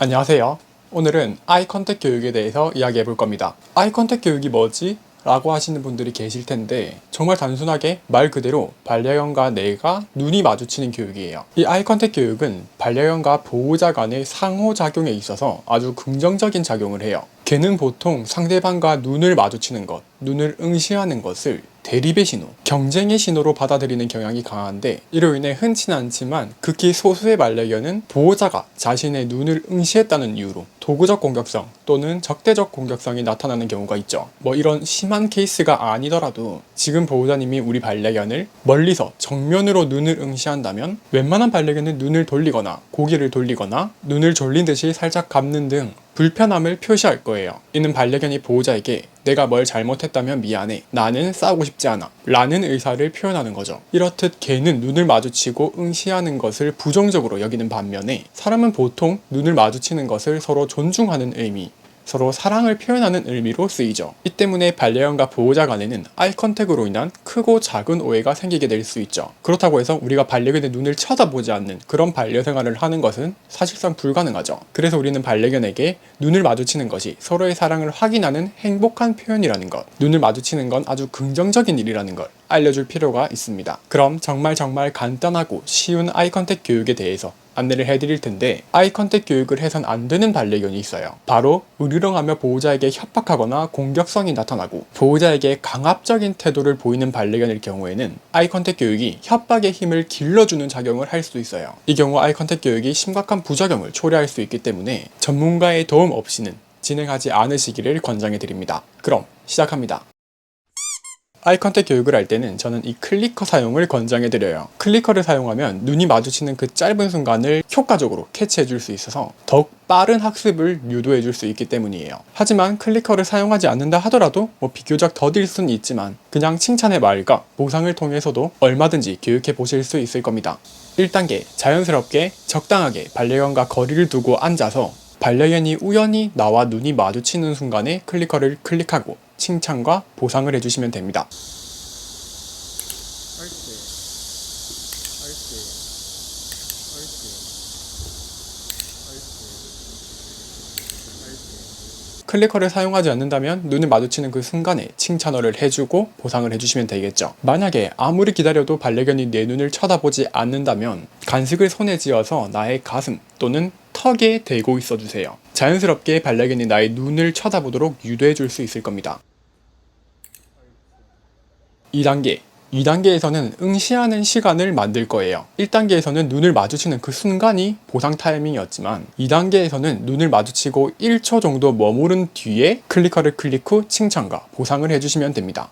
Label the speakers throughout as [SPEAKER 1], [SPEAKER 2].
[SPEAKER 1] 안녕하세요. 오늘은 아이 컨택 교육에 대해서 이야기해 볼 겁니다. 아이 컨택 교육이 뭐지? 라고 하시는 분들이 계실 텐데 정말 단순하게 말 그대로 반려견과 내가 눈이 마주치는 교육이에요. 이 아이 컨택 교육은 반려견과 보호자 간의 상호작용에 있어서 아주 긍정적인 작용을 해요. 개는 보통 상대방과 눈을 마주치는 것, 눈을 응시하는 것을 대립의 신호, 경쟁의 신호로 받아들이는 경향이 강한데, 이로 인해 흔치는 않지만 극히 소수의 반려견은 보호자가 자신의 눈을 응시했다는 이유로 도구적 공격성 또는 적대적 공격성이 나타나는 경우가 있죠. 이런 심한 케이스가 아니더라도 지금 보호자님이 우리 반려견을 멀리서 정면으로 눈을 응시한다면 웬만한 반려견은 눈을 돌리거나 고개를 돌리거나 눈을 졸린 듯이 살짝 감는 등 불편함을 표시할 거예요. 이는 반려견이 보호자에게 내가 뭘 잘못했다면 미안해, 나는 싸우고 싶지 않아 라는 의사를 표현하는 거죠. 이렇듯 개는 눈을 마주치고 응시하는 것을 부정적으로 여기는 반면에, 사람은 보통 눈을 마주치는 것을 서로 존중하는 의미, 서로 사랑을 표현하는 의미로 쓰이죠. 이 때문에 반려견과 보호자 간에는 아이 컨택으로 인한 크고 작은 오해가 생기게 될 수 있죠. 그렇다고 해서 우리가 반려견의 눈을 쳐다보지 않는 그런 반려생활을 하는 것은 사실상 불가능하죠. 그래서 우리는 반려견에게 눈을 마주치는 것이 서로의 사랑을 확인하는 행복한 표현이라는 것, 눈을 마주치는 건 아주 긍정적인 일이라는 걸 알려줄 필요가 있습니다. 그럼 정말 간단하고 쉬운 아이 컨택 교육에 대해서 안내를 해드릴 텐데, 아이 컨택 교육을 해선 안 되는 반려견이 있어요. 바로 으르렁하며 보호자에게 협박하거나 공격성이 나타나고 보호자에게 강압적인 태도를 보이는 반려견일 경우에는 아이 컨택 교육이 협박의 힘을 길러주는 작용을 할 수 있어요. 이 경우 아이 컨택 교육이 심각한 부작용을 초래할 수 있기 때문에 전문가의 도움 없이는 진행하지 않으시기를 권장해 드립니다. 그럼 시작합니다. 아이 컨택 교육을 할 때는 저는 이 클리커 사용을 권장해 드려요. 클리커를 사용하면 눈이 마주치는 그 짧은 순간을 효과적으로 캐치해 줄 수 있어서 더욱 빠른 학습을 유도해 줄 수 있기 때문이에요. 하지만 클리커를 사용하지 않는다 하더라도 비교적 더딜 수는 있지만 그냥 칭찬의 말과 보상을 통해서도 얼마든지 교육해 보실 수 있을 겁니다. 1단계, 자연스럽게 적당하게 반려견과 거리를 두고 앉아서 반려견이 우연히 나와 눈이 마주치는 순간에 클리커를 클릭하고 칭찬과 보상을 해주시면 됩니다. 클리커를 사용하지 않는다면 눈을 마주치는 그 순간에 칭찬어를 해주고 보상을 해주시면 되겠죠. 만약에 아무리 기다려도 반려견이 내 눈을 쳐다보지 않는다면 간식을 손에 쥐어서 나의 가슴 또는 턱에 대고 있어주세요. 자연스럽게 반려견이 나의 눈을 쳐다보도록 유도해 줄 수 있을 겁니다. 2단계에서는 응시하는 시간을 만들 거예요. 1단계에서는 눈을 마주치는 그 순간이 보상 타이밍이었지만 2단계에서는 눈을 마주치고 1초 정도 머무른 뒤에 클리커를 클릭 후 칭찬과 보상을 해주시면 됩니다.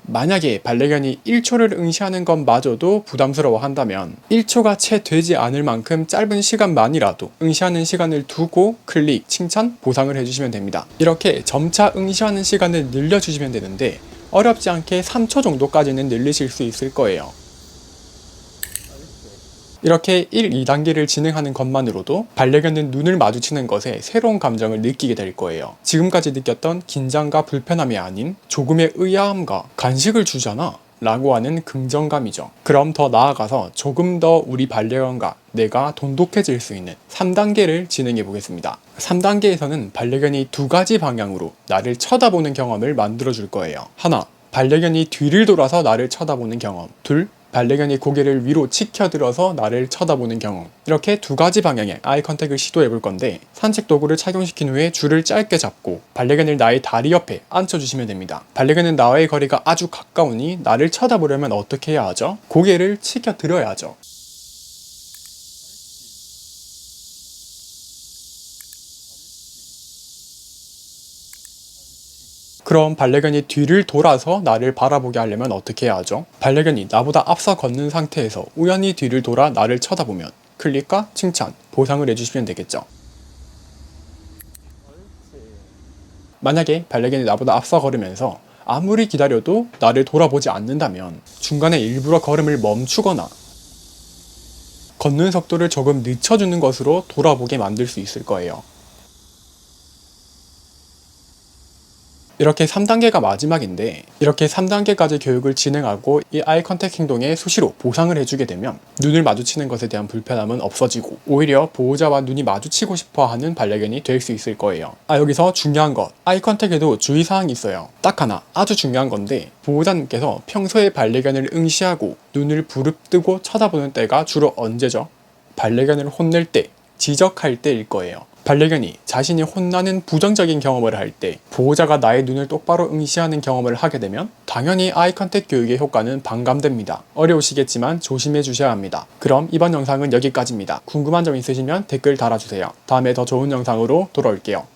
[SPEAKER 1] 만약에 반려견이 1초를 응시하는 것마저도 부담스러워 한다면 1초가 채 되지 않을 만큼 짧은 시간만이라도 응시하는 시간을 두고 클릭, 칭찬, 보상을 해주시면 됩니다. 이렇게 점차 응시하는 시간을 늘려주시면 되는데 어렵지 않게 3초 정도까지는 늘리실 수 있을 거예요. 이렇게 1, 2단계를 진행하는 것만으로도 반려견은 눈을 마주치는 것에 새로운 감정을 느끼게 될 거예요. 지금까지 느꼈던 긴장과 불편함이 아닌 조금의 의아함과 간식을 주잖아 라고 하는 긍정감이죠. 그럼 더 나아가서 조금 더 우리 반려견과 내가 돈독해질 수 있는 3단계를 진행해 보겠습니다. 3단계에서는 반려견이 두 가지 방향으로 나를 쳐다보는 경험을 만들어 줄 거예요. 하나, 반려견이 뒤를 돌아서 나를 쳐다보는 경험. 둘, 반려견이 고개를 위로 치켜들어서 나를 쳐다보는 경험. 이렇게 두 가지 방향의 아이 컨택을 시도해 볼 건데, 산책 도구를 착용시킨 후에 줄을 짧게 잡고 반려견을 나의 다리 옆에 앉혀주시면 됩니다. 반려견은 나와의 거리가 아주 가까우니 나를 쳐다보려면 어떻게 해야 하죠? 고개를 치켜들어야죠. 그럼 반려견이 뒤를 돌아서 나를 바라보게 하려면 어떻게 해야 하죠? 반려견이 나보다 앞서 걷는 상태에서 우연히 뒤를 돌아 나를 쳐다보면 클릭과 칭찬, 보상을 해주시면 되겠죠. 만약에 반려견이 나보다 앞서 걸으면서 아무리 기다려도 나를 돌아보지 않는다면 중간에 일부러 걸음을 멈추거나 걷는 속도를 조금 늦춰주는 것으로 돌아보게 만들 수 있을 거예요. 이렇게 3단계가 마지막인데, 이렇게 3단계까지 교육을 진행하고 이 아이 컨택 행동에 수시로 보상을 해주게 되면 눈을 마주치는 것에 대한 불편함은 없어지고 오히려 보호자와 눈이 마주치고 싶어 하는 반려견이 될 수 있을 거예요. 여기서 중요한 것, 아이 컨택에도 주의사항이 있어요. 딱 하나, 아주 중요한 건데, 보호자님께서 평소에 반려견을 응시하고 눈을 부릅뜨고 쳐다보는 때가 주로 언제죠? 반려견을 혼낼 때, 지적할 때일 거예요. 반려견이 자신이 혼나는 부정적인 경험을 할 때 보호자가 나의 눈을 똑바로 응시하는 경험을 하게 되면 당연히 아이 컨택 교육의 효과는 반감됩니다. 어려우시겠지만 조심해 주셔야 합니다. 그럼 이번 영상은 여기까지입니다. 궁금한 점 있으시면 댓글 달아주세요. 다음에 더 좋은 영상으로 돌아올게요.